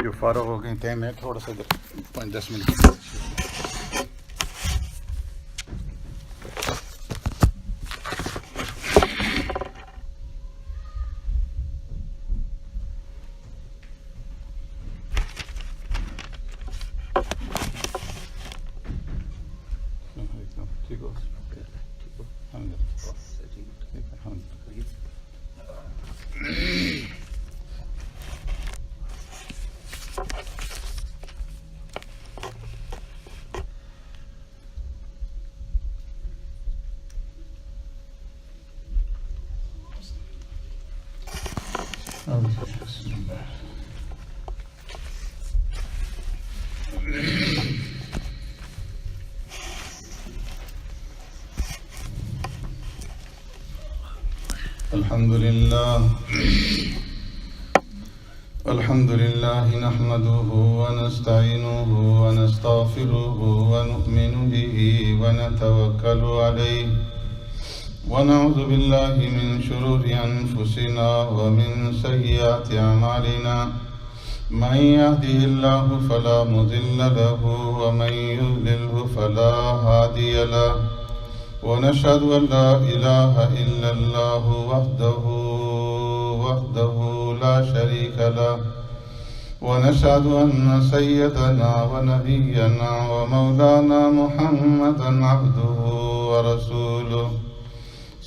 جو فارغ ہو گئے تھے میں تھوڑا سا 5-10 منٹ ٹھیک ہو الحمد لله نحمده ونستعينه ونستغفره ونؤمن به ونتوكل عليه ونعوذ بالله من شرور أنفسنا ومن سيئات أعمالنا من يهده الله فلا مضل له ومن يضلله فلا هادي له ونشهد أن لا إله إلا الله وحده لا شريك له ونشهد أن سيدنا ونبينا ومولانا محمدا عبده ورسوله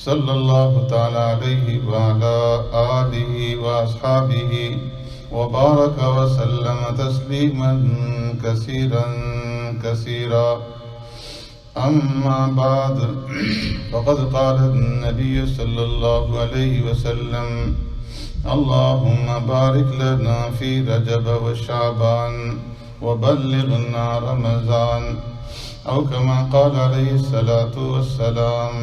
صلى الله تعالى عليه وعلى آله وأصحابه وبارك وسلم تسليما كثيرا أما بعد فقد قال النبي صلى الله عليه وسلم اللهم بارك لنا في رجب وشعبان وبلغنا رمضان أو كما قال عليه الصلاة والسلام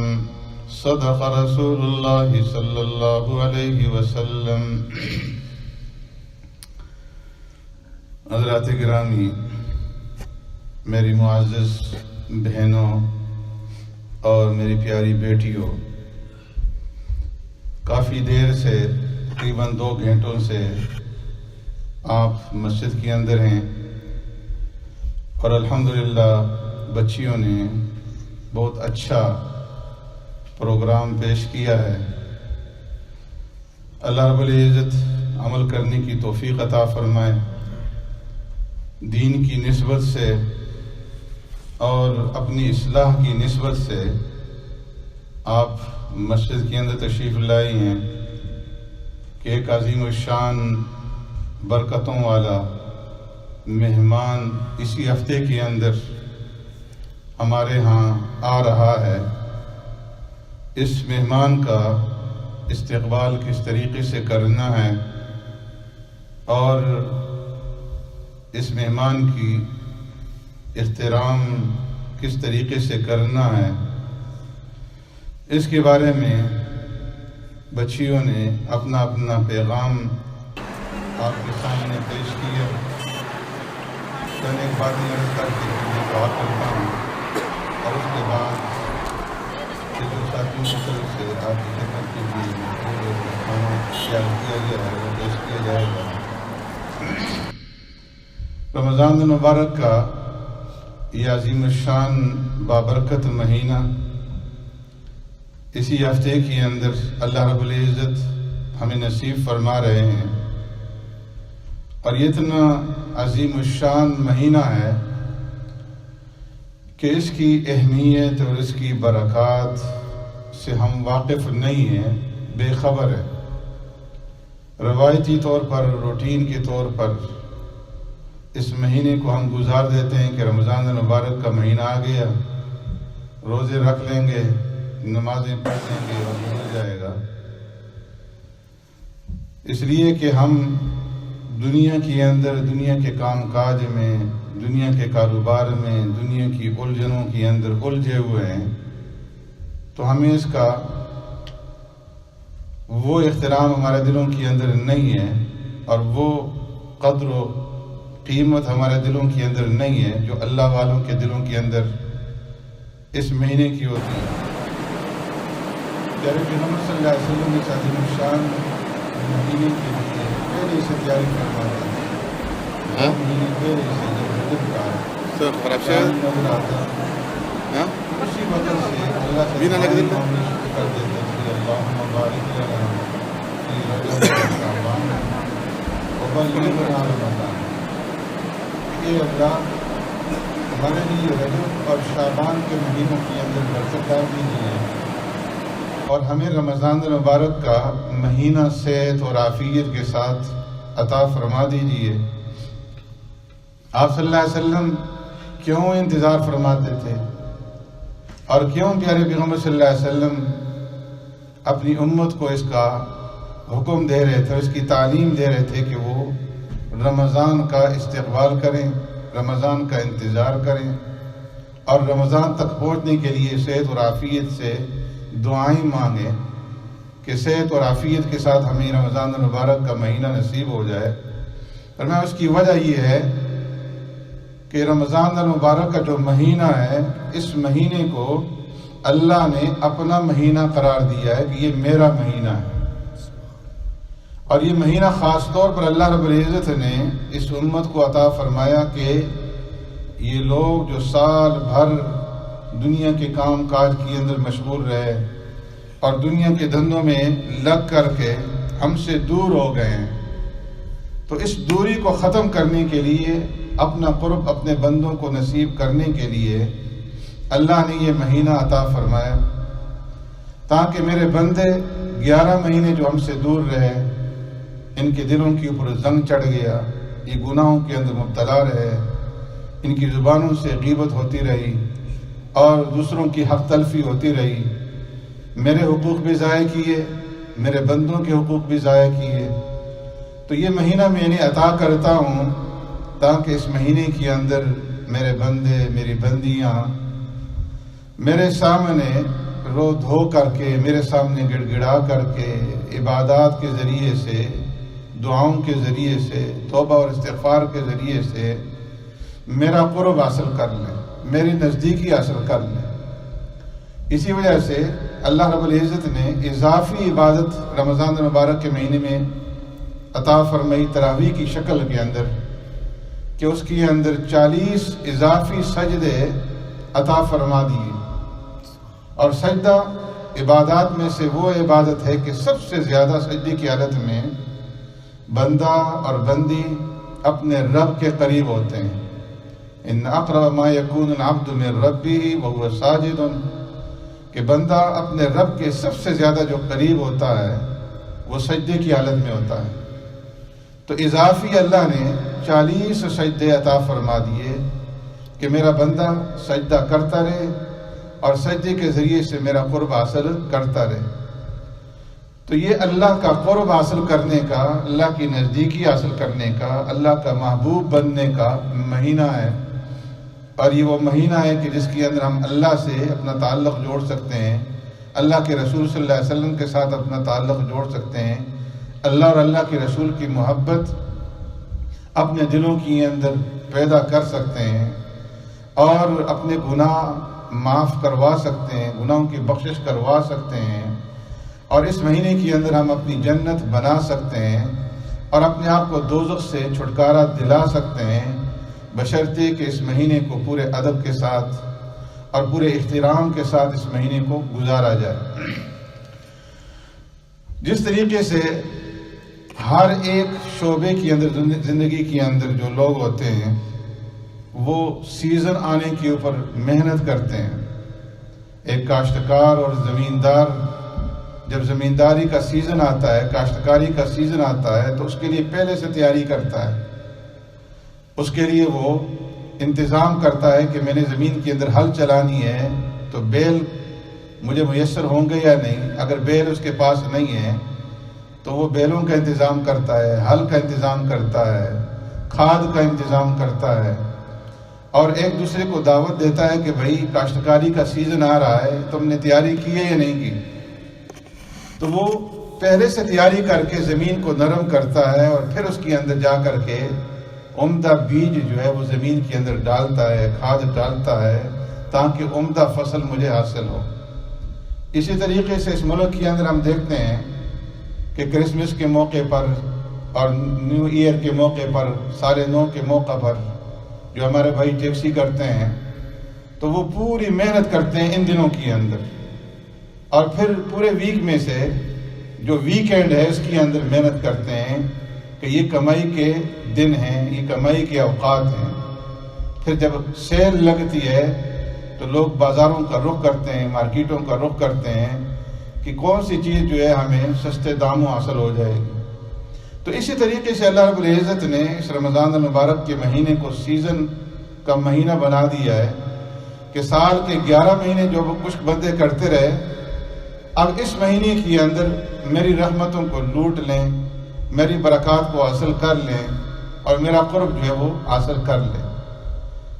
صدق رسول الله صلى الله عليه وسلم. حضرات گرامی، میری معزز بہنوں اور میری پیاری بیٹیوں، کافی دیر سے تقریباً 2 گھنٹوں سے آپ مسجد کے اندر ہیں اور الحمدللہ بچیوں نے بہت اچھا پروگرام پیش کیا ہے. اللہ رب العزت عمل کرنے کی توفیق عطا فرمائے. دین کی نسبت سے اور اپنی اصلاح کی نسبت سے آپ مسجد کے اندر تشریف لائی ہیں کہ ایک عظیم الشان برکتوں والا مہمان اسی ہفتے کے اندر ہمارے ہاں آ رہا ہے. اس مہمان کا استقبال کس طریقے سے کرنا ہے اور اس مہمان کی احترام کس طریقے سے کرنا ہے، اس کے بارے میں بچیوں نے اپنا پیغام آپ کے سامنے پیش کیا. چند ایک باتیں عرض کر کے میں دعا کرتا ہوں اور اس کے بعد جو ساتھیوں کی طرف سے آپ کی خدمت کے لیے کھانا تیار کیا گیا ہے وہ پیش کیا جائے گا. رمضان المبارک کا یہ عظیم الشان بابرکت مہینہ اسی ہفتے کے اندر اللہ رب العزت ہمیں نصیب فرما رہے ہیں اور یہ اتنا عظیم الشان مہینہ ہے کہ اس کی اہمیت اور اس کی برکات سے ہم واقف نہیں ہیں، بے خبر ہیں. روایتی طور پر، روٹین کے طور پر اس مہینے کو ہم گزار دیتے ہیں کہ رمضان المبارک کا مہینہ آ گیا، روزے رکھ لیں گے، نمازیں پڑھ لیں گے اور ہو جائے گا. اس لیے کہ ہم دنیا کے اندر، دنیا کے کام کاج میں، دنیا کے کاروبار میں، دنیا کی الجھنوں کے اندر الجھے ہوئے ہیں، تو ہمیں اس کا وہ احترام ہمارے دلوں کے اندر نہیں ہے اور وہ قدر و قیمت ہمارے دلوں کے اندر نہیں ہے جو اللہ والوں کے دلوں کے اندر اس مہینے کی ہوتی ہے. پیارے پیغمبر صلی اللہ علیہ وسلم اس عظیم الشان مہینے کے لیے پہلے سے تیاری فرماتے ہیں، مہینے پہلے سے جب رجب کا چاند نظر آتا اسی وجہ سے اللہ سے معاملے کر دیتے ہیں کہ اللہم بارک لنا فی رجب و شعبان وبلغنا رمضان، اے اللہ ہمارے لیے رجب اور شعبان کے مہینوں کے اندر برکت ڈال دیجیے اور ہمیں رمضان المبارک کا مہینہ صحت اور عافیت کے ساتھ عطا فرما دیجیے۔ آپ صلی اللہ علیہ وسلم کیوں انتظار فرماتے تھے اور کیوں پیارے پیغمبر صلی اللہ علیہ وسلم اپنی امت کو اس کا حکم دے رہے تھے، اس کی تعلیم دے رہے تھے کہ وہ رمضان کا استقبال کریں، رمضان کا انتظار کریں اور رمضان تک پہنچنے کے لیے صحت اور عافیت سے دعائیں مانگیں کہ صحت اور عافیت کے ساتھ ہمیں رمضان المبارک کا مہینہ نصیب ہو جائے۔ اور میں اس کی وجہ یہ ہے کہ رمضان المبارک کا جو مہینہ ہے، اس مہینے کو اللہ نے اپنا مہینہ قرار دیا ہے کہ یہ میرا مہینہ ہے، اور یہ مہینہ خاص طور پر اللہ رب العزت نے اس امت کو عطا فرمایا کہ یہ لوگ جو سال بھر دنیا کے کام کاج کے اندر مشغول رہے اور دنیا کے دھندوں میں لگ کر کے ہم سے دور ہو گئے ہیں، تو اس دوری کو ختم کرنے کے لیے، اپنا قرب اپنے بندوں کو نصیب کرنے کے لیے اللہ نے یہ مہینہ عطا فرمایا تاکہ میرے بندے 11 مہینے جو ہم سے دور رہے، ان کے دلوں کے اوپر زنگ چڑھ گیا، یہ گناہوں کے اندر مبتلا رہے، ان کی زبانوں سے غیبت ہوتی رہی اور دوسروں کی حق تلفی ہوتی رہی، میرے حقوق بھی ضائع کیے، میرے بندوں کے حقوق بھی ضائع کیے، تو یہ مہینہ میں انہیں عطا کرتا ہوں تاکہ اس مہینے کے اندر میرے بندے، میری بندیاں میرے سامنے رو دھو کر کے، میرے سامنے گڑ گڑا کر کے، عبادات کے ذریعے سے، دعاؤں کے ذریعے سے، توبہ اور استغفار کے ذریعے سے میرا قرب حاصل کر لیں، میری نزدیکی حاصل کر لیں۔ اسی وجہ سے اللہ رب العزت نے اضافی عبادت رمضان المبارک کے مہینے میں عطا فرمائی تراویح کی شکل کے اندر، کہ اس کے اندر 40 اضافی سجدے عطا فرما دیے، اور سجدہ عبادات میں سے وہ عبادت ہے کہ سب سے زیادہ سجدے کی حالت میں بندہ اور بندی اپنے رب کے قریب ہوتے ہیں۔ ان اقرب ما یکون العبد من ربہ وہو ساجد، کہ بندہ اپنے رب کے سب سے زیادہ جو قریب ہوتا ہے وہ سجدے کی حالت میں ہوتا ہے۔ تو اضافی اللہ نے 40 سجدے عطا فرما دیے کہ میرا بندہ سجدہ کرتا رہے اور سجدے کے ذریعے سے میرا قرب حاصل کرتا رہے۔ تو یہ اللہ کا قرب حاصل کرنے کا، اللہ کی نزدیکی حاصل کرنے کا، اللہ کا محبوب بننے کا مہینہ ہے، اور یہ وہ مہینہ ہے کہ جس کے اندر ہم اللہ سے اپنا تعلق جوڑ سکتے ہیں، اللہ کے رسول صلی اللہ علیہ وسلم کے ساتھ اپنا تعلق جوڑ سکتے ہیں، اللہ اور اللہ کے رسول کی محبت اپنے دلوں کے اندر پیدا کر سکتے ہیں، اور اپنے گناہ معاف کروا سکتے ہیں، گناہوں کی بخشش کروا سکتے ہیں، اور اس مہینے کے اندر ہم اپنی جنت بنا سکتے ہیں اور اپنے آپ کو دوزخ سے چھٹکارا دلا سکتے ہیں، بشرطے کہ اس مہینے کو پورے ادب کے ساتھ اور پورے احترام کے ساتھ اس مہینے کو گزارا جائے۔ جس طریقے سے ہر ایک شعبے کے اندر، زندگی کے اندر جو لوگ ہوتے ہیں وہ سیزن آنے کے اوپر محنت کرتے ہیں، ایک کاشتکار اور زمیندار جب زمینداری کا سیزن آتا ہے، کاشتکاری کا سیزن آتا ہے، تو اس کے لیے پہلے سے تیاری کرتا ہے، اس کے لیے وہ انتظام کرتا ہے کہ میں نے زمین کے اندر ہل چلانی ہے تو بیل مجھے میسر ہوں گے یا نہیں، اگر بیل اس کے پاس نہیں ہے تو وہ بیلوں کا انتظام کرتا ہے، ہل کا انتظام کرتا ہے، کھاد کا انتظام کرتا ہے، اور ایک دوسرے کو دعوت دیتا ہے کہ بھائی کاشتکاری کا سیزن آ رہا ہے، تم نے تیاری کی ہے یا نہیں کی؟ تو وہ پہلے سے تیاری کر کے زمین کو نرم کرتا ہے اور پھر اس کے اندر جا کر کے عمدہ بیج جو ہے وہ زمین کے اندر ڈالتا ہے، کھاد ڈالتا ہے، تاکہ عمدہ فصل مجھے حاصل ہو۔ اسی طریقے سے اس ملک کے اندر ہم دیکھتے ہیں کہ کرسمس کے موقع پر اور نیو ایئر کے موقع پر، سال نو کے موقع پر جو ہمارے بھائی ٹیکسی کرتے ہیں تو وہ پوری محنت کرتے ہیں ان دنوں کے اندر، اور پھر پورے ویک میں سے جو ویکینڈ ہے اس کے اندر محنت کرتے ہیں کہ یہ کمائی کے دن ہیں، یہ کمائی کے اوقات ہیں۔ پھر جب سیل لگتی ہے تو لوگ بازاروں کا رخ کرتے ہیں، مارکیٹوں کا رخ کرتے ہیں کہ کون سی چیز جو ہے ہمیں سستے داموں حاصل ہو جائے گی۔ تو اسی طریقے سے اللہ رب العزت نے اس رمضان المبارک کے مہینے کو سیزن کا مہینہ بنا دیا ہے کہ سال کے 11 مہینے جو کچھ بندے کرتے رہے، اب اس مہینے کے اندر میری رحمتوں کو لوٹ لیں، میری برکات کو حاصل کر لیں اور میرا قرب جو ہے وہ حاصل کر لیں۔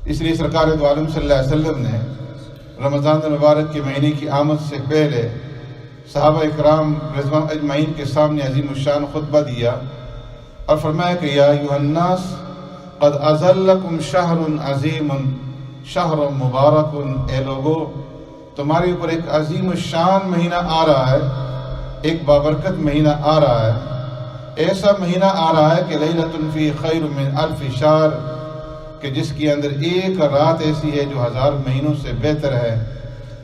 اس لیے سرکار دو عالم صلی اللہ علیہ وسلم نے رمضان المبارک کے مہینے کی آمد سے پہلے صحابہ اکرام رضوان اجمعین کے سامنے عظیم الشان خطبہ دیا اور فرمایا کہ یا ایھا الناس قد اظلکم شہر عظیم شہر مبارک، اے لوگو تمہارے اوپر ایک عظیم الشان مہینہ آ رہا ہے، ایک بابرکت مہینہ آ رہا ہے، ایسا مہینہ آ رہا ہے کہ لیلۃ فیہ خیر من الف شہر، کہ جس کے اندر ایک رات ایسی ہے جو 1000 مہینوں سے بہتر ہے۔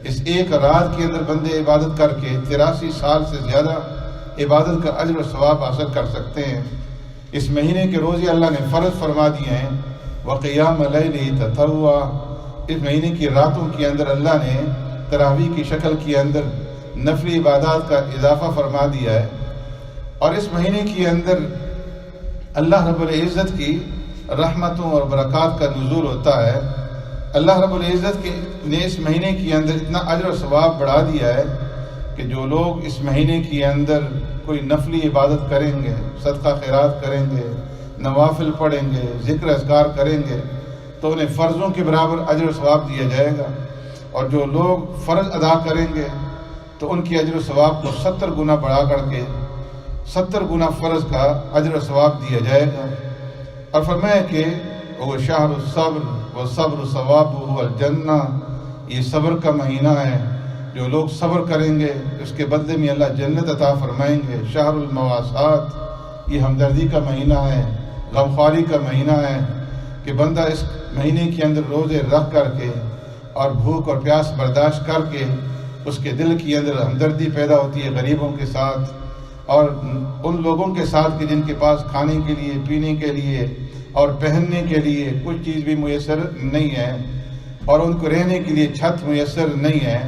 اس ایک رات کے اندر بندے عبادت کر کے 83 سال سے زیادہ عبادت کا اجر و ثواب حاصل کر سکتے ہیں۔ اس مہینے کے روزے اللہ نے فرض فرما دیے ہیں، وقیام اللیل تطوعا، اس مہینے کی راتوں کے اندر اللہ نے تراویح کی شکل کے اندر نفلی عبادات کا اضافہ فرما دیا ہے، اور اس مہینے کے اندر اللہ رب العزت کی رحمتوں اور برکات کا نزول ہوتا ہے۔ اللہ رب العزت نے اس مہینے کے اندر اتنا اجر و ثواب بڑھا دیا ہے کہ جو لوگ اس مہینے کے اندر کوئی نفلی عبادت کریں گے، صدقہ خیرات کریں گے، نوافل پڑھیں گے، ذکر اذکار کریں گے تو انہیں فرضوں کے برابر اجر و ثواب دیا جائے گا، اور جو لوگ فرض ادا کریں گے تو ان کی اجر و ثواب کو 70 گنا بڑھا کر کے 70 گنا فرض کا اجر و ثواب دیا جائے گا۔ اور فرمایا کہ وہ شہر الصبر والصبر ثوابہ الجنہ، یہ صبر کا مہینہ ہے، جو لوگ صبر کریں گے اس کے بدلے میں اللہ جنت عطا فرمائیں گے۔ شہر المواسات، یہ ہمدردی کا مہینہ ہے، غمخواری کا مہینہ ہے کہ بندہ اس مہینے کے اندر روزے رکھ کر کے اور بھوک اور پیاس برداشت کر کے اس کے دل کے اندر ہمدردی پیدا ہوتی ہے غریبوں کے ساتھ اور ان لوگوں کے ساتھ کہ جن کے پاس کھانے کے لیے، پینے کے لیے اور پہننے کے لیے کچھ چیز بھی میسر نہیں ہے، اور ان کو رہنے کے لیے چھت میسر نہیں ہے۔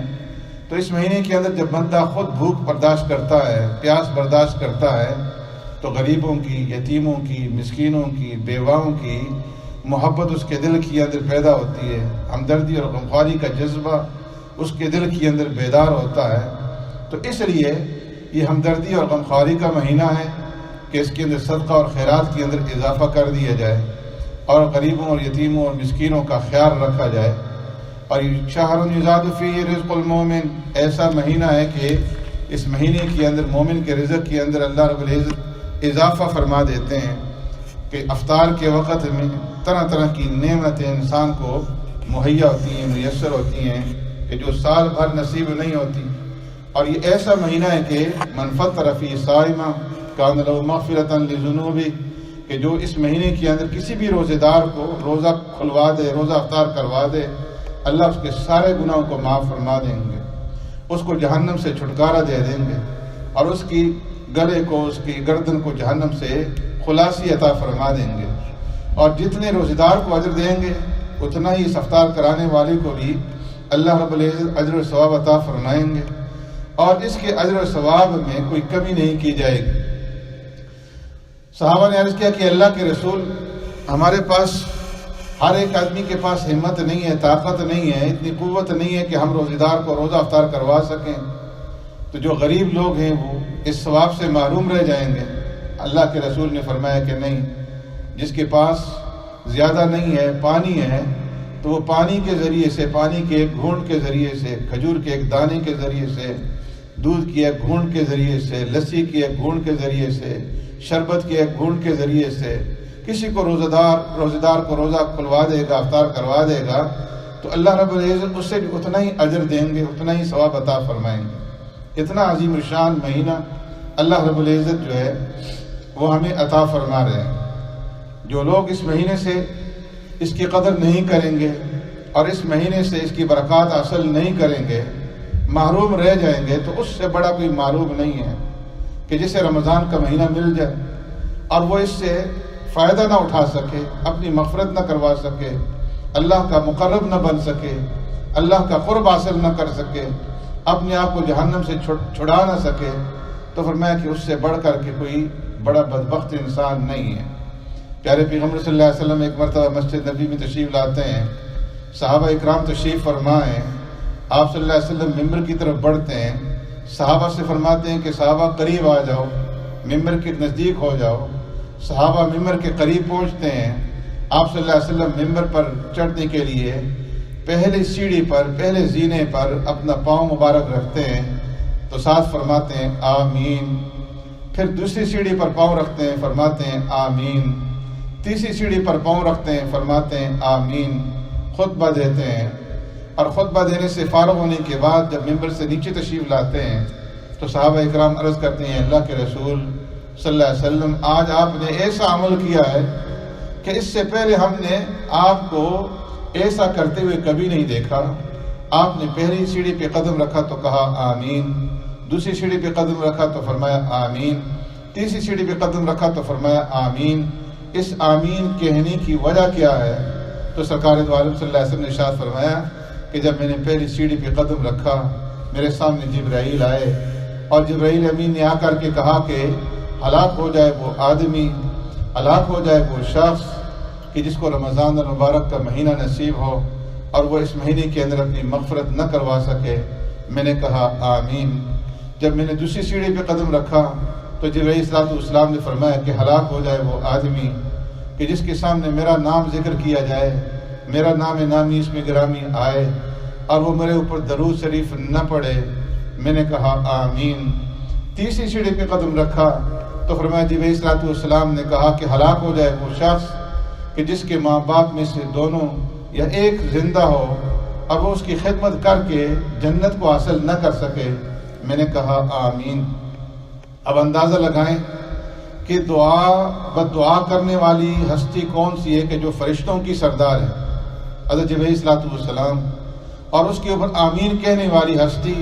تو اس مہینے کے اندر جب بندہ خود بھوک برداشت کرتا ہے، پیاس برداشت کرتا ہے، تو غریبوں کی، یتیموں کی، مسکینوں کی، بیواؤں کی محبت اس کے دل کے اندر پیدا ہوتی ہے، ہمدردی اور غمخواری کا جذبہ اس کے دل کے اندر بیدار ہوتا ہے۔ تو اس لیے یہ ہمدردی اور غمخواری کا مہینہ ہے کہ اس کے اندر صدقہ اور خیرات کے اندر اضافہ کر دیا جائے اور غریبوں اور یتیموں اور مسکینوں کا خیال رکھا جائے۔ اور شہر یزاد فیہ رزق المومن، ایسا مہینہ ہے کہ اس مہینے کے اندر مومن کے رزق کے اندر اللہ رب العزت اضافہ فرما دیتے ہیں کہ افطار کے وقت میں طرح طرح کی نعمتیں انسان کو مہیا ہوتی ہیں، میسر ہوتی ہیں کہ جو سال بھر نصیب نہیں ہوتی۔ اور یہ ایسا مہینہ ہے کہ من فطر فیہ صائما کان لہ مغفرۃ لذنوبہ، کہ جو اس مہینے کے اندر کسی بھی روزے دار کو روزہ کھلوا دے، روزہ افطار کروا دے، اللہ اس کے سارے گناہوں کو معاف فرما دیں گے، اس کو جہنم سے چھٹکارا دے دیں گے، اور اس کی گلے کو، اس کی گردن کو جہنم سے خلاصی عطا فرما دیں گے۔ اور جتنے روزے دار کو اجر دیں گے اتنا ہی اس افطار کرانے والے کو بھی اللہ رب العزت اجر و ثواب عطا فرمائیں گے، اور اس کے اجر و ثواب میں کوئی کمی نہیں کی جائے گی۔ صحابہ نے عرض کیا کہ اللہ کے رسول، ہمارے پاس ہر ایک آدمی کے پاس ہمت نہیں ہے، طاقت نہیں ہے، اتنی قوت نہیں ہے کہ ہم روزے دار کو روزہ افطار کروا سکیں، تو جو غریب لوگ ہیں وہ اس ثواب سے محروم رہ جائیں گے۔ اللہ کے رسول نے فرمایا کہ نہیں، جس کے پاس زیادہ نہیں ہے، پانی ہے، تو وہ پانی کے ذریعے سے، پانی کے ایک گھونٹ کے ذریعے سے، کھجور کے ایک دانے کے ذریعے سے، دودھ کی ایک گھونٹ کے ذریعے سے، لسی کی ایک گھونٹ کے ذریعے سے، شربت کے ایک گھونٹ کے ذریعے سے کسی کو روزہ دار کو روزہ کھلوا دے گا، افطار کروا دے گا، تو اللہ رب العزت اس سے بھی اتنا ہی اجر دیں گے، اتنا ہی ثواب عطا فرمائیں گے۔ اتنا عظیم الشان مہینہ اللہ رب العزت جو ہے وہ ہمیں عطا فرما رہے ہیں۔ جو لوگ اس مہینے سے اس کی قدر نہیں کریں گے اور اس مہینے سے اس کی برکات حاصل نہیں کریں گے، محروم رہ جائیں گے، تو اس سے بڑا کوئی معروف نہیں ہے کہ جسے رمضان کا مہینہ مل جائے اور وہ اس سے فائدہ نہ اٹھا سکے، اپنی مغفرت نہ کروا سکے، اللہ کا مقرب نہ بن سکے، اللہ کا قرب حاصل نہ کر سکے، اپنے آپ کو جہنم سے چھڑا نہ سکے، تو فرمایا کہ اس سے بڑھ کر کے کوئی بڑا بدبخت انسان نہیں ہے۔ پیارے پیغمبر صلی اللہ علیہ وسلم ایک مرتبہ مسجد نبی میں تشریف لاتے ہیں، صحابہ اکرام تشریف فرمائیں، آپ صلی اللہ علیہ وسلم ممبر کی طرف بڑھتے ہیں، صحابہ سے فرماتے ہیں کہ صحابہ قریب آ جاؤ، ممبر کے نزدیک ہو جاؤ۔ صحابہ ممبر کے قریب پہنچتے ہیں، آپ صلی اللہ علیہ وسلم ممبر پر چڑھنے کے لیے پہلی سیڑھی پر، پہلے زینے پر اپنا پاؤں مبارک رکھتے ہیں تو ساتھ فرماتے ہیں آمین، پھر دوسری سیڑھی پر پاؤں رکھتے ہیں، فرماتے ہیں آمین، تیسری سیڑھی پر پاؤں رکھتے ہیں، فرماتے ہیں آمین، خطبہ دیتے ہیں، اور خطبہ دینے سے فارغ ہونے کے بعد جب ممبر سے نیچے تشریف لاتے ہیں تو صحابہ اکرام عرض کرتے ہیں اللہ کے رسول صلی اللہ علیہ وسلم، آج آپ نے ایسا عمل کیا ہے کہ اس سے پہلے ہم نے آپ کو ایسا کرتے ہوئے کبھی نہیں دیکھا۔ آپ نے پہلی سیڑھی پہ قدم رکھا تو کہا آمین، دوسری سیڑھی پہ قدم رکھا تو فرمایا آمین، تیسری سیڑھی پہ قدم رکھا تو فرمایا آمین۔ اس آمین کہنے کی وجہ کیا ہے؟ تو سرکار دو عالم صلی اللہ علیہ وسلم نے ارشاد فرمایا کہ جب میں نے پہلی سیڑھی پہ قدم رکھا، میرے سامنے جبرائیل آئے اور جبرائیل امین نے آ کر کے کہا کہ ہلاک ہو جائے وہ آدمی، ہلاک ہو جائے وہ شخص کہ جس کو رمضان المبارک کا مہینہ نصیب ہو اور وہ اس مہینے کے اندر اپنی مغفرت نہ کروا سکے۔ میں نے کہا آمین۔ جب میں نے دوسری سیڑھی پہ قدم رکھا تو جبرائیل صلی اللہ علیہ نے فرمایا کہ ہلاک ہو جائے وہ آدمی کہ جس کے سامنے میرا نام ذکر کیا جائے، میرا نام نامی اس میں گرامی آئے اور وہ میرے اوپر درود شریف نہ پڑھے۔ میں نے کہا آمین۔ تیسری سیڑھی پہ قدم رکھا تو فرمایا جبرائیل صلی اللہ علیہ وسلم نے کہا کہ ہلاک ہو جائے وہ شخص کہ جس کے ماں باپ میں سے دونوں یا ایک زندہ ہو اور وہ اس کی خدمت کر کے جنت کو حاصل نہ کر سکے۔ میں نے کہا آمین۔ اب اندازہ لگائیں کہ بد دعا کرنے والی ہستی کون سی ہے کہ جو فرشتوں کی سردار ہے، حضرت جبرائیل صلی اللہ علیہ وسلم، اور اس کے اوپر آمین کہنے والی ہستی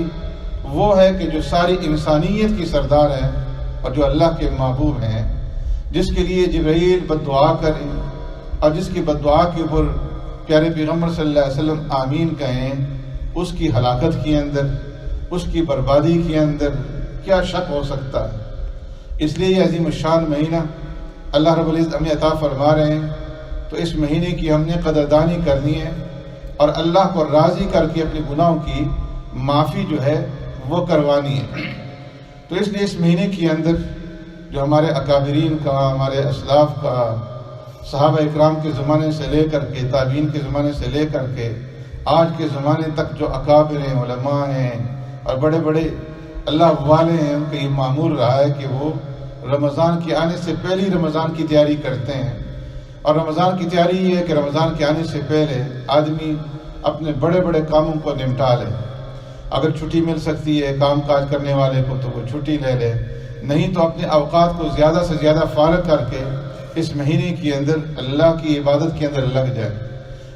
وہ ہے کہ جو ساری انسانیت کی سردار ہے اور جو اللہ کے محبوب ہیں، جس کے لیے جبرائیل بد دعا کریں اور جس کی بد دعا کے اوپر پیارے پیغمبر صلی اللہ علیہ وسلم آمین کہیں، اس کی ہلاکت کے اندر، اس کی بربادی کے اندر کیا شک ہو سکتا ہے؟ اس لیے یہ عظیم الشان مہینہ اللہ رب العزت ہمیں عطا فرما رہے ہیں، تو اس مہینے کی ہم نے قدردانی کرنی ہے اور اللہ کو راضی کر کے اپنے گناہوں کی معافی جو ہے وہ کروانی ہے۔ تو اس لیے اس مہینے کے اندر جو ہمارے اکابرین کا، ہمارے اسلاف کا، صحابہ اکرام کے زمانے سے لے کر کے، تابعین کے زمانے سے لے کر کے آج کے زمانے تک جو اکابر ہیں، علماء ہیں اور بڑے بڑے اللہ والے ہیں، ان کا یہ معمول رہا ہے کہ وہ رمضان کے آنے سے پہلے رمضان کی تیاری کرتے ہیں، اور رمضان کی تیاری یہ ہے کہ رمضان کے آنے سے پہلے آدمی اپنے بڑے بڑے کاموں کو نمٹا لے۔ اگر چھٹی مل سکتی ہے کام کاج کرنے والے کو تو وہ چھٹی لے لے، نہیں تو اپنے اوقات کو زیادہ سے زیادہ فارغ کر کے اس مہینے کے اندر اللہ کی عبادت کے اندر لگ جائے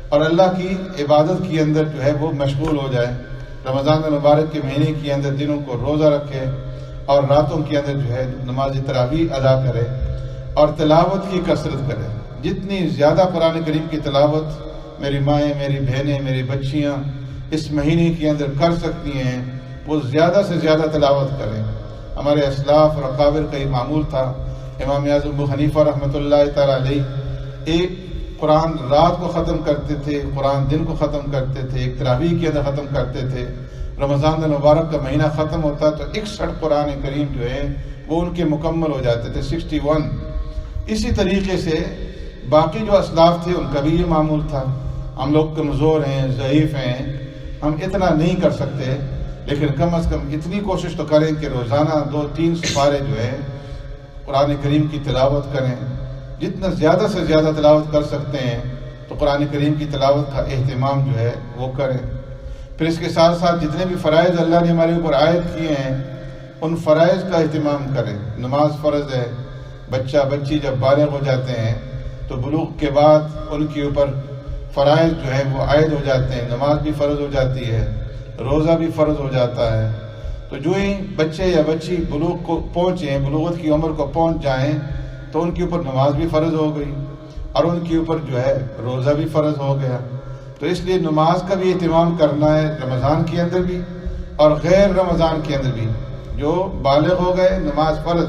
اور اللہ کی عبادت کے اندر جو ہے وہ مشغول ہو جائے۔ رمضان المبارک کے مہینے کے اندر دنوں کو روزہ رکھے اور راتوں کے اندر جو ہے نماز تراویح ادا کرے اور تلاوت کی کثرت کرے۔ جتنی زیادہ قرآن کریم کی تلاوت میری مائیں، میری بہنیں، میری بچیاں اس مہینے کے اندر کر سکتی ہیں، وہ زیادہ سے زیادہ تلاوت کریں۔ ہمارے اسلاف اور اکابر کا یہ معمول تھا۔ امام اعظم ابو حنیفہ رحمۃ اللہ تعالیٰ علیہ ایک قرآن رات کو ختم کرتے تھے، قرآن دن کو ختم کرتے تھے، ایک تراویح کے اندر ختم کرتے تے۔ رمضان المبارک کا مہینہ ختم ہوتا تو 61 قرآن کریم جو ہے وہ ان کے مکمل ہو جاتے تھے، 61۔ اسی طریقے سے باقی جو اسلاف تھے ان کا بھی یہ معمول تھا۔ ہم لوگ کمزور ہیں، ضعیف ہیں، ہم اتنا نہیں کر سکتے، لیکن کم از کم اتنی کوشش تو کریں کہ روزانہ 2-3 سپارے جو ہے قرآن کریم کی تلاوت کریں۔ جتنا زیادہ سے زیادہ تلاوت کر سکتے ہیں تو قرآن کریم کی تلاوت کا اہتمام جو ہے وہ کریں۔ پھر اس کے ساتھ ساتھ جتنے بھی فرائض اللہ نے ہمارے اوپر عائد کیے ہیں ان فرائض کا اہتمام کریں۔ نماز فرض ہے، بچہ بچی جب بالغ ہو جاتے ہیں تو بلوغ کے بعد ان کے اوپر فرائض جو ہیں وہ عائد ہو جاتے ہیں، نماز بھی فرض ہو جاتی ہے، روزہ بھی فرض ہو جاتا ہے۔ تو جو ہی بچے یا بچی بلوغ کو پہنچیں، بلوغت کی عمر کو پہنچ جائیں تو ان کے اوپر نماز بھی فرض ہو گئی اور ان کے اوپر جو ہے روزہ بھی فرض ہو گیا۔ تو اس لیے نماز کا بھی اہتمام کرنا ہے، رمضان کے اندر بھی اور غیر رمضان کے اندر بھی۔ جو بالغ ہو گئے نماز فرض،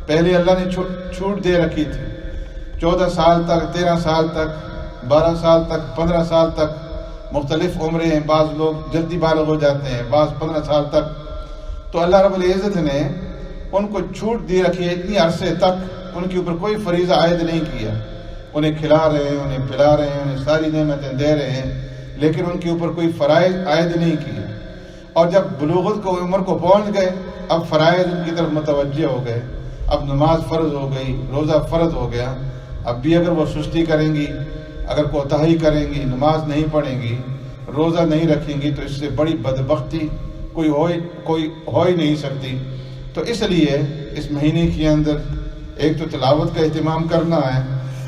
پہلے اللہ نے چھوٹ دے رکھی تھی، 14 سال تک، 13 سال تک، 12 سال تک، 15 سال تک، مختلف عمریں ہیں، بعض لوگ جلدی بالغ ہو جاتے ہیں، بعض 15 سال تک۔ تو اللہ رب العزت نے ان کو چھوٹ دی رکھی ہے، اتنی عرصے تک ان کے اوپر کوئی فریضہ عائد نہیں کیا۔ انہیں کھلا رہے ہیں، انہیں پلا رہے ہیں، انہیں ساری نعمتیں دے رہے ہیں، لیکن ان کے اوپر کوئی فرائض عائد نہیں کیے۔ اور جب بلوغت کو عمر کو پہنچ گئے اب فرائض ان کی طرف متوجہ ہو گئے، اب نماز فرض ہو گئی، روزہ فرض ہو گیا۔ اب بھی اگر وہ سستی کریں گی، اگر کوتاہی کریں گی، نماز نہیں پڑھیں گی، روزہ نہیں رکھیں گی، تو اس سے بڑی بدبختی کوئی ہو ہی نہیں سکتی۔ تو اس لیے اس مہینے کے اندر ایک تو تلاوت کا اہتمام کرنا ہے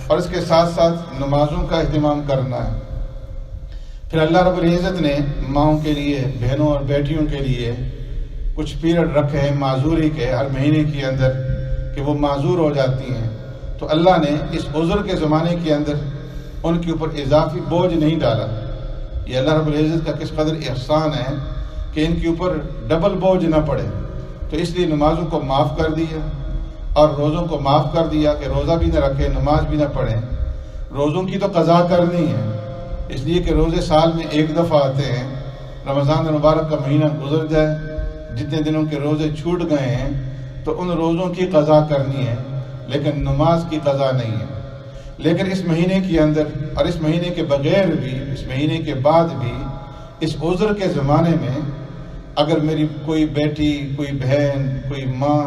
اور اس کے ساتھ ساتھ نمازوں کا اہتمام کرنا ہے۔ پھر اللہ رب العزت نے ماؤں کے لیے، بہنوں اور بیٹیوں کے لیے کچھ پیریڈ رکھے ہیں معذوری کے ہر مہینے کے اندر کہ وہ معذور ہو جاتی ہیں، تو اللہ نے اس عذر کے زمانے کے اندر ان کے اوپر اضافی بوجھ نہیں ڈالا۔ یہ اللہ رب العزت کا کس قدر احسان ہے کہ ان کے اوپر ڈبل بوجھ نہ پڑے۔ تو اس لیے نمازوں کو معاف کر دیا اور روزوں کو معاف کر دیا کہ روزہ بھی نہ رکھیں، نماز بھی نہ پڑھیں۔ روزوں کی تو قضا کرنی ہے، اس لیے کہ روزے سال میں ایک دفعہ آتے ہیں۔ رمضان المبارک کا مہینہ گزر جائے، جتنے دنوں کے روزے چھوٹ گئے ہیں تو ان روزوں کی قضا کرنی ہے، لیکن نماز کی قضا نہیں ہے۔ لیکن اس مہینے کے اندر اور اس مہینے کے بغیر بھی، اس مہینے کے بعد بھی، اس عذر کے زمانے میں اگر میری کوئی بیٹی، کوئی بہن، کوئی ماں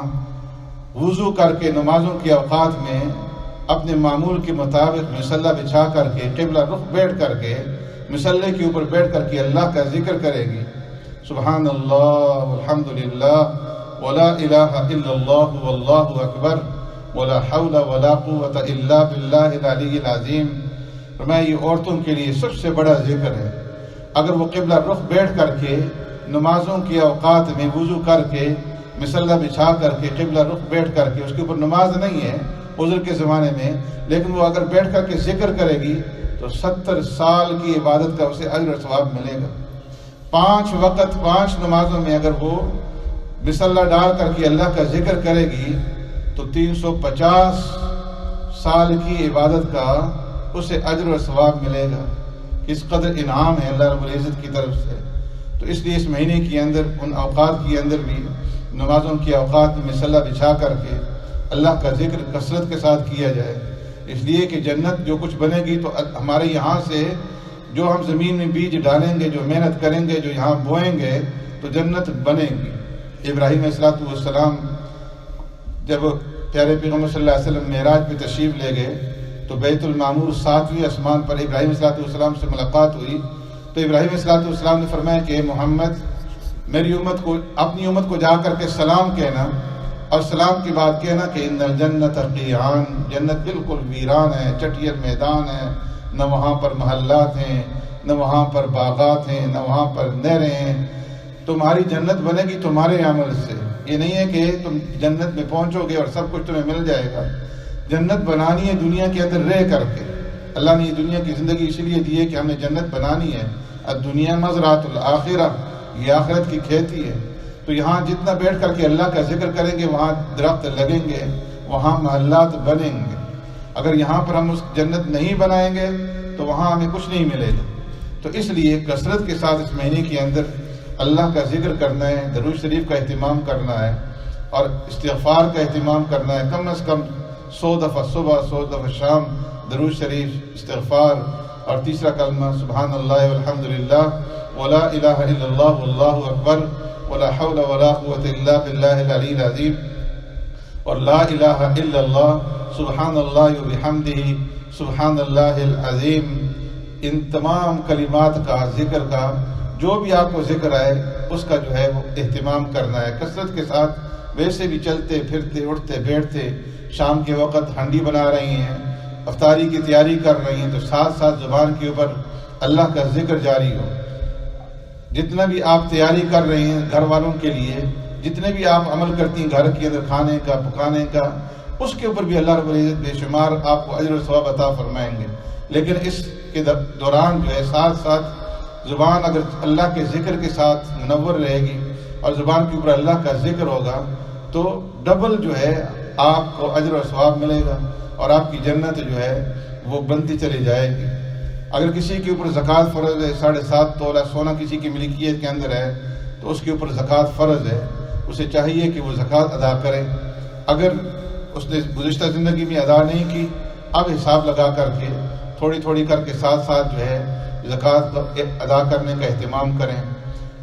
وضو کر کے نمازوں کے اوقات میں اپنے معمول کے مطابق مصلی بچھا کر کے قبلہ رخ بیٹھ کر کے مصلی کے اوپر بیٹھ کر کے اللہ کا ذکر کرے گی، سبحان اللہ والحمد للہ ولا الہ الا اللہ واللہ اکبر ولا حول ولا قوت الا باللہ العلی العظیم، فرمایا یہ عورتوں کے لیے سب سے بڑا ذکر ہے۔ اگر وہ قبلہ رخ بیٹھ کر کے نمازوں کے اوقات میں وضو کر کے مصلی بچھا کر کے قبلہ رخ بیٹھ کر کے، اس کے اوپر نماز نہیں ہے عذر کے زمانے میں، لیکن وہ اگر بیٹھ کر کے ذکر کرے گی تو 70 سال کی عبادت کا اسے اجر و ثواب ملے گا۔ 5 وقت 5 نمازوں میں اگر وہ مصلی ڈال کر کے اللہ کا ذکر کرے گی تو 350 سال کی عبادت کا اسے اجر و ثواب ملے گا۔ اس قدر انعام ہے اللہ رب العزت کی طرف سے۔ تو اس لیے اس مہینے کے اندر ان اوقات کے اندر بھی نمازوں کے اوقات میں مصلی بچھا کر کے اللہ کا ذکر کثرت کے ساتھ کیا جائے، اس لیے کہ جنت جو کچھ بنے گی تو ہمارے یہاں سے جو ہم زمین میں بیج ڈالیں گے، جو محنت کریں گے، جو یہاں بوئیں گے تو جنت بنے گی۔ ابراہیم علیہ السلام جب پیارے پیغمبر صلی اللہ علیہ وسلم معراج پہ تشریف لے گئے تو بیت المعمور 7ویں آسمان پر ابراہیم علیہ السلام سے ملاقات ہوئی، تو ابراہیم علیہ السلام نے فرمایا کہ محمد میری امت کو، اپنی امت کو جا کر کے سلام کہنا، اور سلام کی بات کہنا کہ ان الجنت قیعان، جنت بالکل ویران ہے، چٹیر میدان ہے، نہ وہاں پر محلات ہیں، نہ وہاں پر باغات ہیں، نہ وہاں پر نہریں ہیں۔ تمہاری جنت بنے گی تمہارے عمل سے، یہ نہیں ہے کہ تم جنت میں پہنچو گے اور سب کچھ تمہیں مل جائے گا۔ جنت بنانی ہے دنیا کے اندر رہ کر کے۔ اللہ نے یہ دنیا کی زندگی اسی لیے دی ہے کہ ہم نے جنت بنانی ہے۔ الدنیا مزرعۃ الآخرہ، یہ آخرت کی کھیتی ہے۔ تو یہاں جتنا بیٹھ کر کے اللہ کا ذکر کریں گے وہاں درخت لگیں گے، وہاں محلات بنیں گے۔ اگر یہاں پر ہم اس جنت نہیں بنائیں گے تو وہاں ہمیں کچھ نہیں ملے گا۔ تو اس لیے کثرت کے ساتھ اس مہینے کے اندر اللہ کا ذکر کرنا ہے، درود شریف کا اہتمام کرنا ہے اور استغفار کا اہتمام کرنا ہے۔ کم از کم 100 دفعہ صبح، 100 دفعہ شام درود شریف، استغفار، اور تیسرا کلمہ سبحان اللہ والحمد للہ ولا الہ الا اللہ واللہ اکبر ولا حول ولا قوت الا باللہ العلی العظیم، اور لا الہ الا اللہ سبحان اللہ وبحمدہ سبحان اللہ العظیم۔ ان تمام کلمات کا، ذکر کا جو بھی آپ کو ذکر آئے اس کا جو ہے وہ اہتمام کرنا ہے کثرت کے ساتھ. ویسے بھی چلتے پھرتے اٹھتے بیٹھتے شام کے وقت ہنڈی بنا رہی ہیں, افطاری کی تیاری کر رہی ہیں, تو ساتھ ساتھ زبان کے اوپر اللہ کا ذکر جاری ہو. جتنا بھی آپ تیاری کر رہی ہیں گھر والوں کے لیے, جتنے بھی آپ عمل کرتی ہیں گھر کے اندر کھانے کا پکانے کا, اس کے اوپر بھی اللہ رب العزت بے شمار آپ کو اجر و ثواب عطا فرمائیں گے. لیکن اس کے دوران جو ہے ساتھ ساتھ زبان اگر اللہ کے ذکر کے ساتھ منور رہے گی اور زبان کے اوپر اللہ کا ذکر ہوگا تو ڈبل جو ہے آپ کو اجر و ثواب ملے گا اور آپ کی جنت جو ہے وہ بنتی چلی جائے گی. اگر کسی کے اوپر زکوٰۃ فرض ہے, 7.5 تولہ سونا کسی کی ملکیت کے اندر ہے تو اس کے اوپر زکوٰۃ فرض ہے, اسے چاہیے کہ وہ زکوٰۃ ادا کرے. اگر اس نے گزشتہ زندگی میں ادا نہیں کی, اب حساب لگا کر کے تھوڑی تھوڑی کر کے ساتھ ساتھ جو ہے زکوٰۃ ادا کرنے کا اہتمام کریں.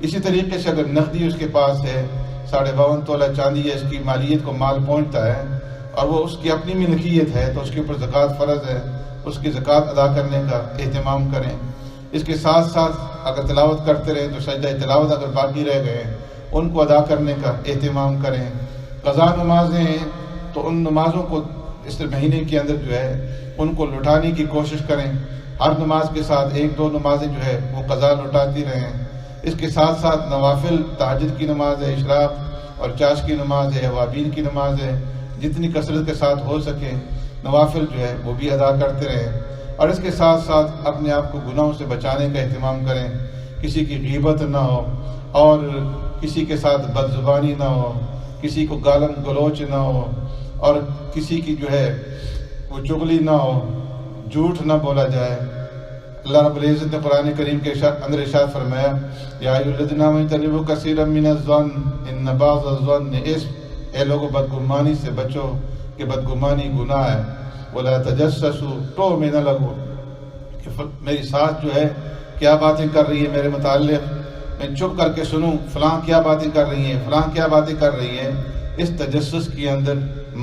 اسی طریقے سے اگر نقدی اس کے پاس ہے, 52.5 تولہ چاندی ہے, اس کی مالیت کو مال پہنچتا ہے اور وہ اس کی اپنی ملکیت ہے تو اس کے اوپر زکوٰۃ فرض ہے, اس کی زکوٰۃ ادا کرنے کا اہتمام کریں. اس کے ساتھ ساتھ اگر تلاوت کرتے رہیں تو سجدہ تلاوت اگر باقی رہ گئے ان کو ادا کرنے کا اہتمام کریں. قضا نمازیں ہیں تو ان نمازوں کو اس مہینے کے اندر جو ہے ان کو لٹانے کی کوشش کریں. ہر نماز کے ساتھ 1-2 نمازیں جو ہے وہ قضا لٹاتی رہیں. اس کے ساتھ ساتھ نوافل, تہجد کی نماز ہے, اشراق اور چاش کی نماز ہے, اوابین کی نماز ہے, جتنی کثرت کے ساتھ ہو سکے نوافل جو ہے وہ بھی ادا کرتے رہیں. اور اس کے ساتھ ساتھ اپنے آپ کو گناہوں سے بچانے کا اہتمام کریں. کسی کی غیبت نہ ہو اور کسی کے ساتھ بد زبانی نہ ہو, کسی کو گالم گلوچ نہ ہو اور کسی کی جو ہے وہ چغلی نہ ہو, جھوٹ نہ بولا جائے. اللہ رب العزت نے قرآن کریم کے اندر ارشاد فرمایا یا ایھا الذین آمنوا اجتنبوا کثیرا من الظن ان بعض الظن اسم, اے لوگوں بدگمانی سے بچو کہ بدگمانی گناہ ہے. ولا تجسسوا, ٹو میں نہ لگو کہ میری ساس جو ہے کیا باتیں کر رہی ہے میرے متعلق, میں چپ کر کے سنوں فلاں کیا باتیں کر رہی ہیں, فلاں کیا باتیں کر رہی ہیں. اس تجسس کے اندر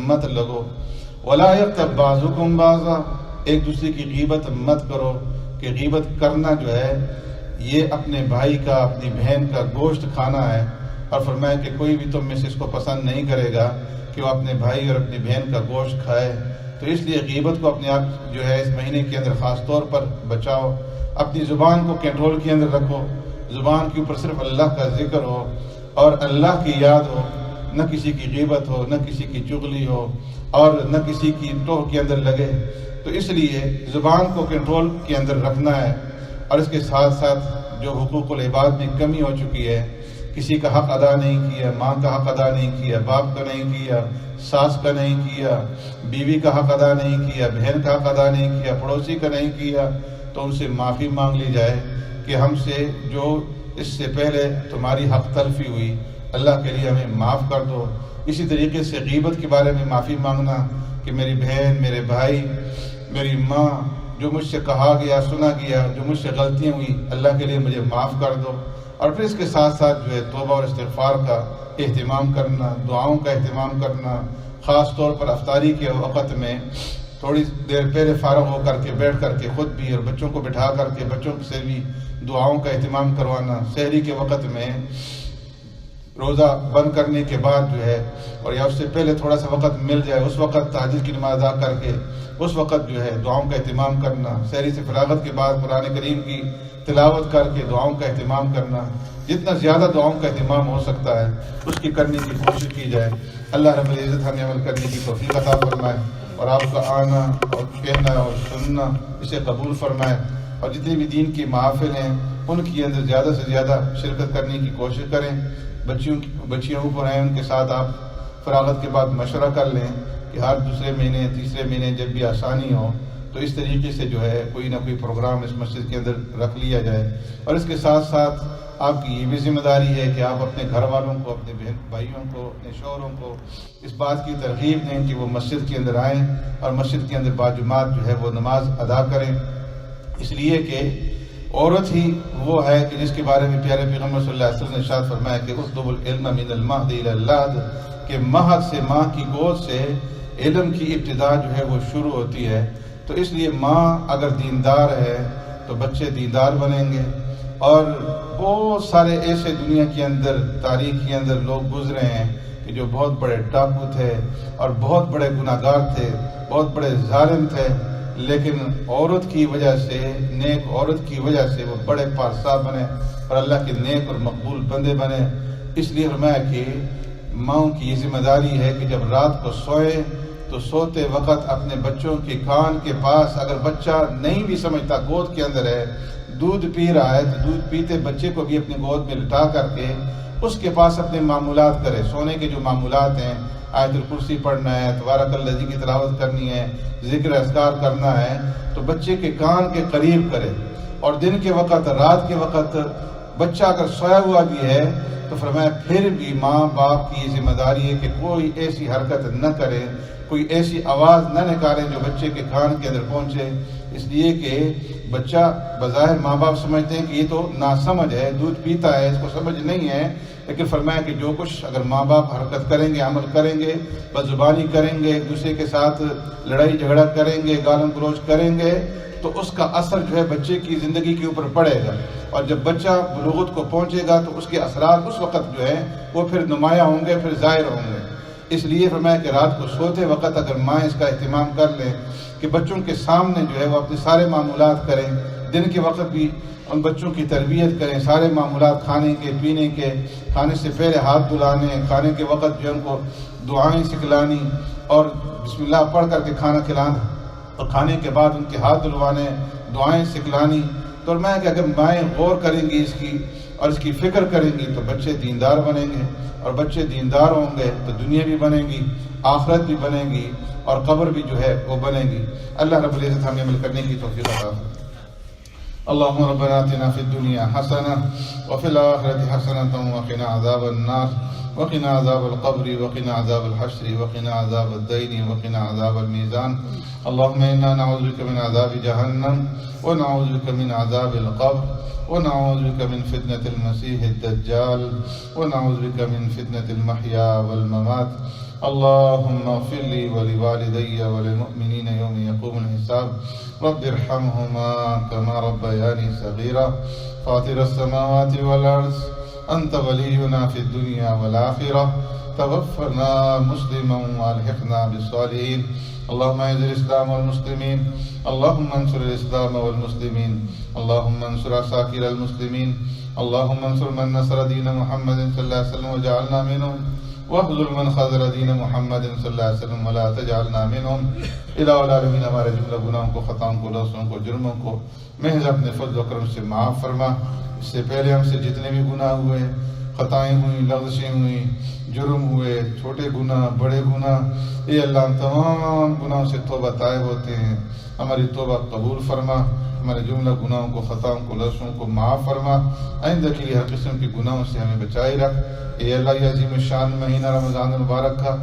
مت لگو. ولا یغتب بعضکم بعضا, ایک دوسرے کی غیبت مت کرو کہ غیبت کرنا جو ہے یہ اپنے بھائی کا اپنی بہن کا گوشت کھانا ہے. اور فرمایا کہ کوئی بھی تم میں سے اس کو پسند نہیں کرے گا کہ وہ اپنے بھائی اور اپنی بہن کا گوشت کھائے. تو اس لیے غیبت کو اپنے آپ جو ہے اس مہینے کے اندر خاص طور پر بچاؤ. اپنی زبان کو کنٹرول کے اندر رکھو, زبان کے اوپر صرف اللہ کا ذکر ہو اور اللہ کی یاد ہو, نہ کسی کی غیبت ہو, نہ کسی کی چغلی ہو اور نہ کسی کی ٹوہ کے اندر لگے. تو اس لیے زبان کو کنٹرول کے اندر رکھنا ہے. اور اس کے ساتھ ساتھ جو حقوق العباد میں کمی ہو چکی ہے, کسی کا حق ادا نہیں کیا, ماں کا حق ادا نہیں کیا, باپ کا نہیں کیا, ساس کا نہیں کیا, بیوی کا حق ادا نہیں کیا, بہن کا حق ادا نہیں کیا, پڑوسی کا نہیں کیا, تو ان سے معافی مانگ لی جائے کہ ہم سے جو اس سے پہلے تمہاری حق تلفی ہوئی اللہ کے لیے ہمیں معاف کر دو. اسی طریقے سے غیبت کے بارے میں معافی مانگنا کہ میری بہن, میرے بھائی, میری ماں, جو مجھ سے کہا گیا سنا گیا, جو مجھ سے غلطیاں ہوئی, اللہ کے لیے مجھے معاف کر دو. اور پھر اس کے ساتھ ساتھ جو ہے توبہ اور استغفار کا اہتمام کرنا, دعاؤں کا اہتمام کرنا. خاص طور پر افطاری کے وقت میں تھوڑی دیر پہلے فارغ ہو کر کے بیٹھ کر کے خود بھی اور بچوں کو بٹھا کر کے بچوں سے بھی دعاؤں کا اہتمام کروانا. سحری کے وقت میں روزہ بند کرنے کے بعد جو ہے اور یا اس سے پہلے تھوڑا سا وقت مل جائے اس وقت تہجد کی نماز ادا کر کے اس وقت جو ہے دعاؤں کا اہتمام کرنا. سحری سے فراغت کے بعد قرآن کریم کی تلاوت کر کے دعاؤں کا اہتمام کرنا. جتنا زیادہ دعاؤں کا اہتمام ہو سکتا ہے اس کی کرنے کی کوشش کی جائے. اللہ رب العزت ہمیں عمل کرنے کی توفیق عطا فرمائے اور آپ کا آنا اور کہنا اور سننا اسے قبول فرمائے. اور جتنی بھی دین کی محافل ہیں ان کی اندر زیادہ سے زیادہ شرکت کرنے کی کوشش کریں. بچیوں پر ہیں ان کے ساتھ آپ فراغت کے بعد مشورہ کر لیں کہ ہر دوسرے مہینے تیسرے مہینے جب بھی آسانی ہو تو اس طریقے سے جو ہے کوئی نہ کوئی پروگرام اس مسجد کے اندر رکھ لیا جائے. اور اس کے ساتھ ساتھ آپ کی یہ بھی ذمہ داری ہے کہ آپ اپنے گھر والوں کو, اپنے بہن بھائیوں کو, اپنے شوہروں کو اس بات کی ترغیب دیں کہ وہ مسجد کے اندر آئیں اور مسجد کے اندر باجماعت جو ہے وہ نماز ادا کریں. اس لیے کہ عورت ہی وہ ہے کہ جس کے بارے میں پیارے پیغمبر صلی اللہ علیہ وسلم نے ارشاد فرمایا کہ اطلب العلم من المہد الی اللحد, کہ مہد سے, ماں کی گود سے علم کی ابتدا جو ہے وہ شروع ہوتی ہے. تو اس لیے ماں اگر دیندار ہے تو بچے دیندار بنیں گے. اور بہت سارے ایسے دنیا کے اندر، تاریخ کے اندر لوگ گزرے ہیں کہ جو بہت بڑے ڈاکو تھے اور بہت بڑے گناہگار تھے، بہت بڑے ظالم تھے، لیکن عورت کی وجہ سے، نیک عورت کی وجہ سے وہ بڑے پارسا بنے اور اللہ کے نیک اور مقبول بندے بنے۔ اس لیے فرمایا کہ ماؤں کی یہ ذمہ داری ہے کہ جب رات کو سوئے تو سوتے وقت اپنے بچوں کے کان کے پاس، اگر بچہ نہیں بھی سمجھتا گود کے اندر ہے، دودھ پی رہا ہے، تو دودھ پیتے بچے کو بھی اپنی گود میں لٹا کر کے اس کے پاس اپنے معمولات کرے، سونے کے جو معمولات ہیں، آیت الکرسی پڑھنا ہے، تبارک الذی کی تلاوت کرنی ہے، ذکر اذکار کرنا ہے، تو بچے کے کان کے قریب کرے۔ اور دن کے وقت، رات کے وقت بچہ اگر سویا ہوا بھی ہے تو فرمایا پھر بھی ماں باپ کی یہ ذمہ داری ہے کہ کوئی ایسی حرکت نہ کرے، کوئی ایسی آواز نہ نکالیں جو بچے کے کان کے اندر پہنچے، اس لیے کہ بچہ بظاہر ماں باپ سمجھتے ہیں کہ یہ تو ناسمجھ ہے، دودھ پیتا ہے، اس کو سمجھ نہیں ہے، لیکن فرمایا کہ جو کچھ اگر ماں باپ حرکت کریں گے، عمل کریں گے، بدزبانی کریں گے، ایک دوسرے کے ساتھ لڑائی جھگڑا کریں گے، گالم گلوچ کریں گے، تو اس کا اثر جو ہے بچے کی زندگی کے اوپر پڑے گا، اور جب بچہ بلوغت کو پہنچے گا تو اس کے اثرات اس وقت جو ہے وہ پھر نمایاں ہوں گے، پھر ظاہر ہوں گے۔ اس لیے فرمایا کہ رات کو سوتے وقت اگر ماں اس کا اہتمام کر لیں کہ بچوں کے سامنے جو ہے وہ اپنے سارے معمولات کریں، دن کے وقت بھی ان بچوں کی تربیت کریں، سارے معمولات کھانے کے، پینے کے، کھانے سے پہلے ہاتھ دھلانے، کھانے کے وقت جو ہے ان کو دعائیں سکھلانی اور بسم اللہ پڑھ کر کے کھانا کھلانا، اور کھانے کے بعد ان کے ہاتھ دھلوانے، دعائیں سکھلانی۔ تو میں کہ اگر مائیں غور کریں گی اس کی اور اس کی فکر کریں گی تو بچے دیندار بنیں گے، اور بچے دیندار ہوں گے تو دنیا بھی بنے گی، آخرت بھی بنے گی، اور قبر بھی جو ہے وہ بنے گی۔ اللہ رب العزت ہمیں عمل کرنے کی توفیق عطا فرمائے۔ اللهم ربنا آتنا في الدنيا حسنة وفي الآخرة حسنة وقنا عذاب النار وقنا عذاب القبر وقنا عذاب الحشر وقنا عذاب الدين وقنا عذاب الميزان اللهم إنا نعوذ بك من عذاب جهنم ونعوذ بك من عذاب القبر ونعوذ بك من فتنة المسيح الدجال ونعوذ بك من فتنة المحيا والممات اللهم اغفر لي ولوالدي وللمؤمنين يوم يقوم الحساب رب ارحمهما كما ربياني صغيرا فاطر السماوات والأرض أنت ولينا في الدنيا والآخرة توفنا مسلما والحقنا بالصالحين اللهم اعز الإسلام والمسلمين اللهم انصر الإسلام والمسلمين اللهم انصر عساكر المسلمين اللهم انصر من نصر دين محمد صلى الله عليه وسلم وجعلنا منهم واخذل من خذل دین محمد صلی اللہ علیہ وسلم ولا تجعلنا منهم الہ العالمین۔ ہمارے جملہ گناہوں کو، خطاؤں کو، لفظوں کو، جرموں کو محض اپنے فضل و کرم سے معاف فرما۔ اس سے پہلے ہم سے جتنے بھی گناہ ہوئے، خطائیں ہوئیں، لغزشیں ہوئیں، جرم ہوئے، چھوٹے گناہ، بڑے گناہ، اے اللہ ہم تمام گناہوں سے توبہ طائب ہوتے ہیں، ہماری توبہ قبول فرما، ہمارے جملہ گناہوں کو، خطاؤں کو، لفظوں کو معاف فرما، آئندہ کے لیے ہر قسم کے گناہوں سے ہمیں بچائے رکھ۔ اے اللہ یہ عظیم الشان مہینہ رمضان المبارک کا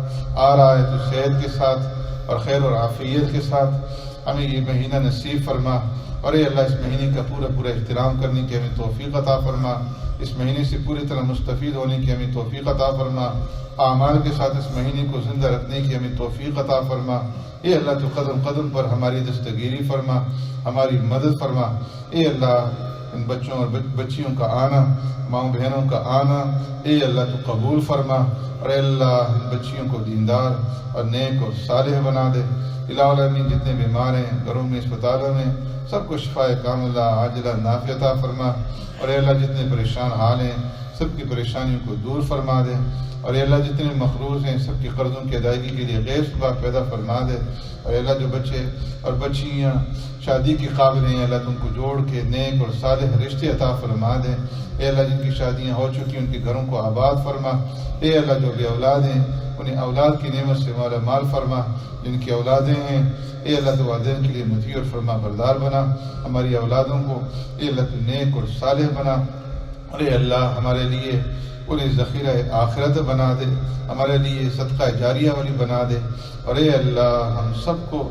آ رہا ہے تو صحت کے ساتھ اور خیر اور عافیت کے ساتھ ہمیں یہ مہینہ نصیب فرما، اور اے اللہ اس مہینے کا پورا احترام کرنے کی ہمیں توفیق عطا فرما، اس مہینے سے پوری طرح مستفید ہونے کی ہمیں توفیق عطا فرما، اعمال کے ساتھ اس مہینے کو زندہ رکھنے کی ہمیں توفیق عطا فرما۔ اے اللہ تو قدم قدم پر ہماری دستگیری فرما، ہماری مدد فرما۔ اے اللہ ان بچوں اور بچیوں کا آنا، ماؤں بہنوں کا آنا اے اللہ تو قبول فرما، اور اے اللہ ان بچیوں کو دیندار اور نیک اور صالح بنا دے۔ الہ العالمین جتنے بیمار ہیں گھروں میں، اسپتالوں میں، سب کو شفاء کاملہ عاجلہ نافعہ عطا فرما، اور اے اللہ جتنے پریشان حال ہیں سب کی پریشانیوں کو دور فرما دے، اور اے اللہ جتنے مقروض ہیں سب کی قرضوں کی ادائیگی کے لیے غیر اسباب پیدا فرما دے، اور اے اللہ جو بچے اور بچیاں شادی کے قابل ہیں اللہ تم کو جوڑ کے نیک اور صالح رشتے عطا فرما دے۔ اے اللہ جن کی شادیاں ہو چکی ان کے گھروں کو آباد فرما۔ اے اللہ جو بھی اولاد ہیں انہیں اولاد کی نعمت سے مالا مال فرما، جن کی اولادیں ہیں اے اللہ تو والدین کے لیے مطیع اور فرما بردار بنا، ہماری اولادوں کو اے اللہ تو نیک اور صالح بنا، اور اے اللہ ہمارے لیے انہیں ذخیرہ آخرت بنا دے، ہمارے لیے صدقہ جاریہ والی بنا دے، اور اے اللہ ہم سب کو